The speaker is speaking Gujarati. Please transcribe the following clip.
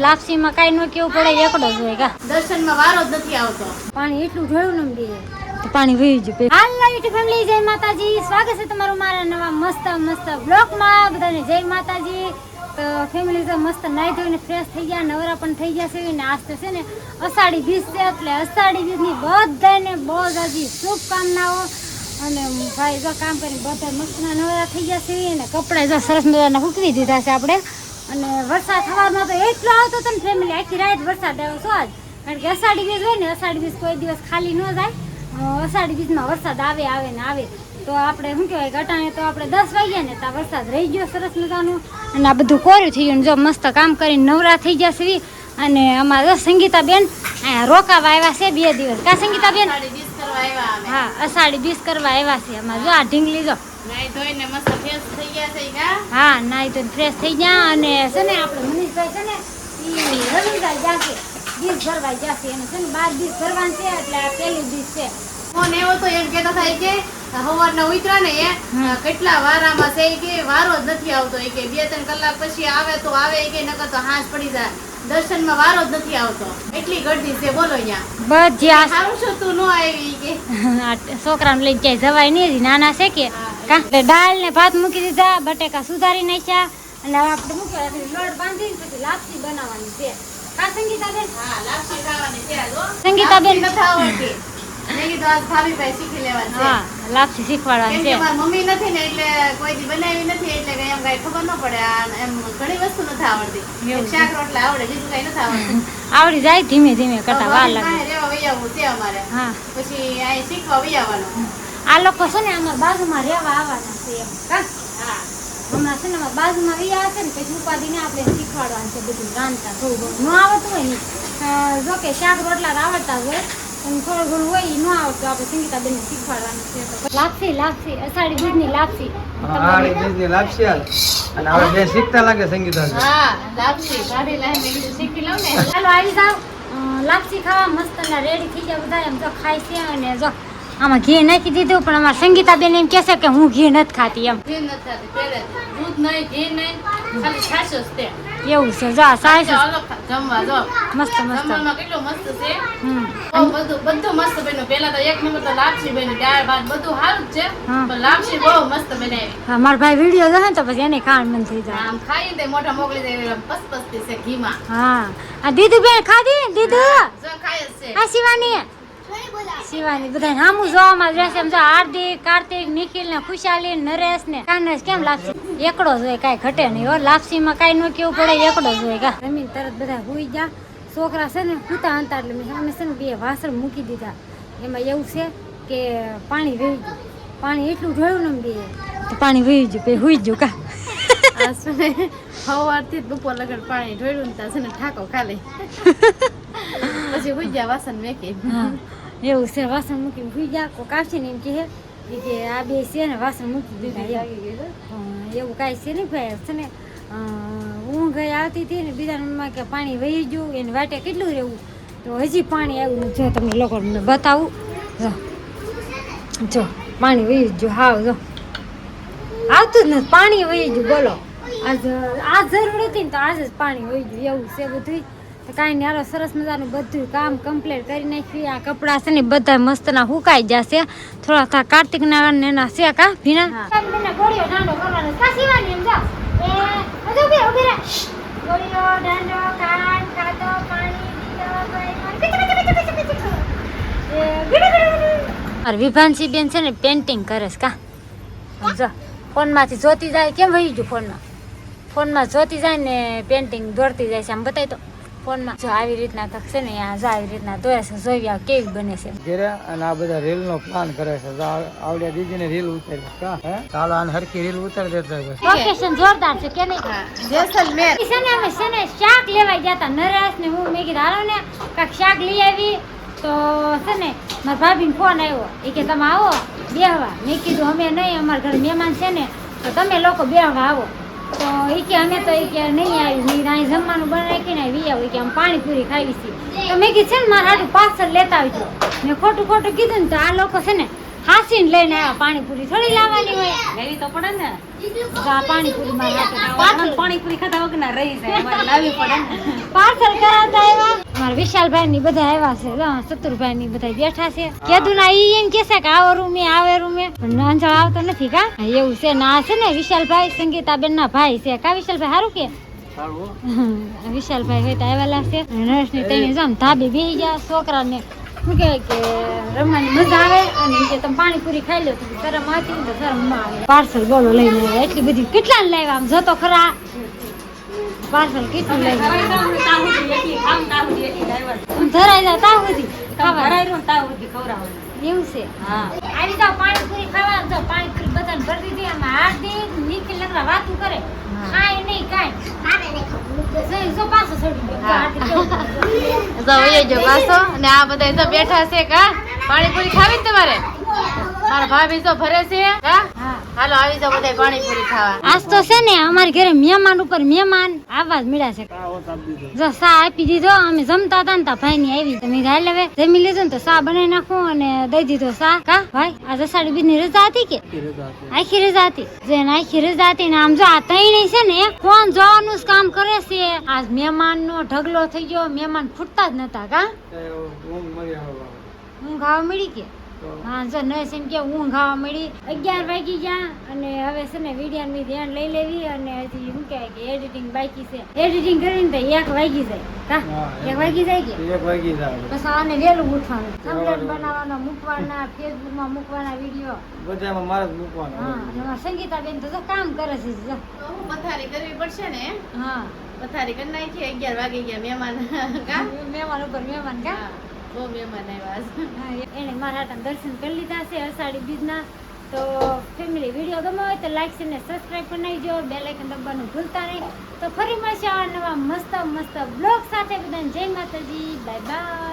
લાપસીમાં કાઈ ન કેવું પડે એકડો જ હોય કા દર્શનમાં વારો જ નથી આવતો. પાણી એટલું જોયું ને તો પાણી વહી ગયું. હાલ યુટ્યુબ ફેમિલી જય માતાજી, સ્વાગત છે તમારું મારા નવા મસ્ત બ્લોગમાં. બધાને જય માતાજી. તો ફેમિલી તો મસ્ત નાઈ ધોઈને ફ્રેશ થઈ ગયા, નવરા પણ થઈ ગયા છે ને આજ તો છે ને અષાઢી બીજ છે એટલે અષાઢી બીજની બધાને બહુ જ શુભકામનાઓ. અને ભાઈ જો કામ કરીને બધા મસ્તના નવરા થઈ ગયા છે અને કપડાં જો સરસ મજાના સૂકવી દીધા છે આપણે. અને વરસાદ સવારમાં તો એટલો આવતો હતો ને ફેમિલી, આખી રાત વરસાદ આવ્યો છો આજ. કારણ કે અષાઢી બીજ હોય ને, અષાઢી બીજ કોઈ દિવસ ખાલી ન જાય. અષાઢી બીજમાં વરસાદ આવે ને આવે તો આપણે શું કહેવાય ઘટાણે તો આપણે 10 વાગ્યા ને ત્યાં વરસાદ રહી ગયો સરસ મજાનું. અને આ બધું કોર્યું થઈ ગયું. જો મસ્ત કામ કરીને નવરા થઈ ગયા છે. અને અમારા સંગીતાબેન રોકાવા આવ્યા છે 2 દિવસ. કા સંગીતાબેન? હા, અષાઢી બીજ કરવા આવ્યા છે. અમારે જો આ ઢીંગલી જો નાઈ ધોઈને મસ્ત ફ્રેશ થઈ ગયા છે કા. હા, નાઈ તો ફ્રેશ થઈ ગયા. અને છે ને આપણે મનીષભાઈ છે ને ઈ રવિવાર જાશે બીજ ભરવા જાશે. એને છે ને 12 બીજ ભરવાનું છે એટલે આ પહેલી બીજ છે. ફોન એવો તો એમ કહેતા થાય કે સવારના ઉતરા ને કેટલા વારામાં છે કે વારો જ નથી આવતો. એ કે 2-3 કલાક પછી આવે તો આવે, એ કે નકર તો હાંસ પડી જાય. દર્શનમાં વારો જ નથી આવતો, એટલી ગળદી છે બોલો. અહીંયા બધી આ સારું છું તું ન આવી કે છોકરાને લઈને ક્યાંય જવાય નહીં, નાના છે કે કા. દાળ ને ભાત મૂકી દીધા, બટેકા સુધારી નાખ્યા. અને હવે આપણે મૂક્યા લોટ બાંધીને પછી લાપસી બનાવવાની છે. કા સંગીતાબેન? હા, લાપસી ખાવાની છે. જો સંગીતાબેન નથી આવડતી. મેં કીધું આજ ભાભીભાઈ શીખી લેવાનું છે. હા, લાપસી શીખવાડવાની છે. મારી મમ્મી નથી ને એટલે કોઈ દી બનાવી નથી એટલે કઈ એમ કઈ ખબર ન પડે. એમ ઘણી વસ્તુ નથી આવડતી. શાક રોટલા આવડે, બીજું કઈ નથી આવડતું. આવડી જાય ધીમે ધીમે કરતા વાર લાગે. રેવા વૈયાવું છે અમારે. હા, પછી અહીં શીખવા વૈયાવાનું. આ લોકો છે ને અમારા બાજુમાં રહેવા આવવાના છે એમ કા. હા, હમણાં છે ને અમારા બાજુમાં વૈયા હશે ને પછી ઉપાધિને આપણે શીખવાડવાનું છે બધું રાંધતા. થોડું ઘણું ન આવડતું હોય ને, જો કે શાક રોટલા આવડતા હોય પણ થોડું ઘણું હોય એ ન આવડતું આપણે સંગીતાબેનને શીખવાડવાનું છે. લાપસી અષાઢી બીજની લાપસી. અષાઢી બીજની લાપસી અને હવે બે શીખતા લાગે સંગીતા. હા, લાપસી ભાભી લાઈ મેં કીધું શીખી લઉં ને. ચાલો આવી જાવ લાપસી ખાવા. મસ્ત ના રેડી થઈ ગયા બધા. એમ જો ખાય છે. અને જો આમાં ઘી નાખી દીધું પણ અમારા સંગીતાબેન એમ કહે છે કે હું ઘી નથી ખાતી એમ. ઘી નથી થતી પહેલે દૂધ નહીં, ઘી નહીં, ખાલી છાશ જ તે. એવું છે. જો સાહેબ ચાલો જમવા જો મસ્ત જમવામાં કેટલું મસ્ત છે. બધું મસ્ત બન્યું. પેલા તો 1 નંબર તો લાપસી બની, દાળ ભાત બધું સારું જ છે. પણ લાપસી બહુ મસ્ત બનાવી. હા, મારા ભાઈ વિડીયો જોશે તો પછી એને ખાવાનું મન થઈ જાય. આમ ખાઈ તે મોઢા મોકલી દે પસપસતી છે ઘીમાં. હા, આ દીદુ બેન ખાધી દીદુ. જો ખાય જ છે. આ શિવાની બધા નામું જોવામાં જ રહેશે. એમ જો હાર્દિક, કાર્તિક, નિખિલ ને ખુશાલી, નરેશ ને કાનસ કેમ લાપસી એકડો જ હોય, કાંઈ ઘટે નહીં હો. લાપસીમાં કાંઈ ન કેવું પડે, એકડો જ હોય કા. જમીન તરત બધા હુઈ ગયા. છોકરા છે ને હુતા હતા એટલે અમે છે ને 2 વાસણ મૂકી દીધા. એમાં એવું છે કે પાણી વહી ગયું. પાણી એટલું ઢોળ્યું ને બે તો પાણી વહી ગયું પછી હુઈ ગયું કા. સવારથી બપોર લગન પાણી ઢોળ્યું ને ત્યાં છે ને ઠાકો ખાલી પછી હુઈ ગયા વાસણ મેકી. હા, એવું છે. વાસણ મૂકીને હુઈ ગયા. કોક આવશે ને એમ કે આ 2 છે ને વાસણ મૂકી દીધા. એવું કાંઈ છે નહીં ભાઈ. છે ને ઊંઘ આવતી હતી ને બીજા નંબરમાં કે પાણી વહી ગયું. એને વાટે કેટલું રહેવું તો હજી પાણી આવ્યું. જો તમને લોકોને બતાવું. જો પાણી વહી ગયું. હાવ જો આવતું જ નથી, પાણી વહી ગયું. બોલો આ જરૂર હતી ને તો આજે જ પાણી વહી ગયું. એવું છે બધું. તો કાંઈ નહીં, હાલો સરસ મજાનું બધું કામ કમ્પ્લીટ કરી નાખ્યું. આ કપડાં છે ને બધા મસ્તના સુકાઈ જશે. થોડા કાર્તિકના એના છે કા ભીના ગોળીઓ દાંડો કરવાનો કા સીવાની એમ જા. વિભાનસી બેન છે ને પેન્ટિંગ કરે છે કા. જો ફોનમાંથી જોતી જાય. કેમ વહી ગયું ફોનમાં જોતી જાય ને પેન્ટિંગ દોડતી જાય છે. આમ બતાવી તો ફોનમાં જો આવી રીતના છે ને જો આવી રીતના દોરે છે. જોઈ કેવી બને છે ઘેરે. અને આ બધા રીલ નો પ્લાન કરે છે. આવડ્યા દીદી ને રીલ ઉતારી કા. ચાલો આને હરખી રીલ ઉતારી દેતા. લોકેશન જોરદાર છે કે નહીં? જેસલમેર છે ને અમે છે ને શાક લેવા ગયા હતા નરેશ ને હું. મેં કીધું હાલો ને કાંઈક શાક લઈ આવી. તો છે ને મારા ભાભીને ફોન આવ્યો. એ કે તમે આવો બેહવા. મેં કીધું અમે નહીં, અમારા ઘરે મહેમાન છે ને તો તમે લોકો બેહવા આવો. તો એ કે અમે તો એ કે નહીં આવી. મેં અહીં જમવાનું બનાવી ને વી આવું કે આમ પાણીપુરી ખાવી છે. તો મેં કીધું છે ને મારા હાટું પાર્સલ લેતા આવજો. મેં ખોટું કીધું ને તો આ લોકો છે ને હાસીને લઈને આવ્યા પાણીપુરી થોડી લાવવાની હોય લેવી તો પડે ને તો આ પાણીપુરી પાછળ પાણીપુરી ખાધા વગર ના રહી જાય અમારે લાવવી પડે ને પાર્સલ કરાવતા આવ્યા મારા વિશાલભાઈ ની બધા આવ્યા છે શત્રુભાઈ ની બધા બેઠા છે કીધું ના ઈ એમ કે છે કે આવો રૂમે આવે રૂમે પણ અંજળ આવતો નથી કા એવું છે ના છે ને વિશાલભાઈ સંગીતાબેન ના ભાઈ છે કા વિશાલભાઈ સારું કે વિશાલભાઈ હોય તો આવેલા છે નરેશ ની તેની જામ ધાબે બેહી ગયા છોકરાને શું કહેવાય કે રમવાની મજા આવે અને ઈ કે તમે પાણીપુરી ખાઈ લો તો શરમ આવતી ને તો શરમ ના આવે પાર્સલ બોલો લઈને આવ્યા. એટલી બધી કેટલા ને લાવ્યા આમ જતો ખરા પાર્સલ કેટલું લઈને આવ્યા? આમ ધરાઈ જાવ તાવ સુધી ખાવા એવું છે આવી જાવ પાણીપુરી ખાવા જાવ પાણીપુરી બધાને ભરી દીધી આમાં હાર્દિક નિખિલ નકરા વાતું કરે કાંઈ નહીં કાંઈ જો પાછો છોડી જો પાછો અને આ બધા તો બેઠા છે કા પાણીપુરી ખાવી ને તમારે મારા ભાભી તો ભરે છે કા હાલો આવી જાવ બધા પાણીપુરી ખાવા આજ તો છે ને અમારી ઘરે મહેમાન ઉપર મહેમાન આવવા જ મળ્યા છે જો સા આપી દીધો અમે જમતા હતા ને તા ભાઈ ની આવી તમે ગાય લેવે જમી લીધું ને તો સા બનાવી નાખું અને દઈ દીધો સા કા ભાઈ આ અષાઢી બીજ ની રજા હતી કે આખી રજા હતી જેને આખી રજા હતી ને આમ જો આ તઈ છે ને ફોન જોવાનું જ કામ કરે છે આજ મહેમાન નો ઢગલો થઈ ગયો મહેમાન ફૂટતા જ નતા કા ઊંઘ આવવા મળી કે હા જો નસ એમ કે ઊંઘ આવવા મળી 11 વાગી ગયા અને હવે છે ને વિડીયો ની ધ્યાન લઈ લેવી અને હજી શું કહેવાય કે એડિટિંગ બાકી છે એડિટિંગ કરીને તો 1 વાગી જાય કા 1 વાગી જાય કે 1 વાગી જાય બસ આને વેલું ઉઠવાનું કમ્પ્લીટ બનાવવાનો મૂકવાના ફેસબુક માં મૂકવાના વિડીયો બધામાં મારે જ મૂકવાનું હા અને અમાર સંગીતાબેન તો જો કામ કરે છે જો પથારી કરવી પડશે ને હા પથારી કરી નાખી 11 વાગી ગયા મહેમાન કા મહેમાન ઉપર મહેમાન કા બહુ મહેમાન આવ્યા એને મારા હાટના દર્શન કરી લીધા છે અષાઢી બીજના તો ફેમિલી વિડીયો ગમ્યો હોય તો લાઈક અને સબસ્ક્રાઇબ કરી નાખજો બેલ આઇકન દબાવવાનું ભૂલતા નહીં તો ફરી મળશે આ નવા મસ્ત મસ્ત બ્લોગ સાથે બધાને જય માતાજી બાય બાય.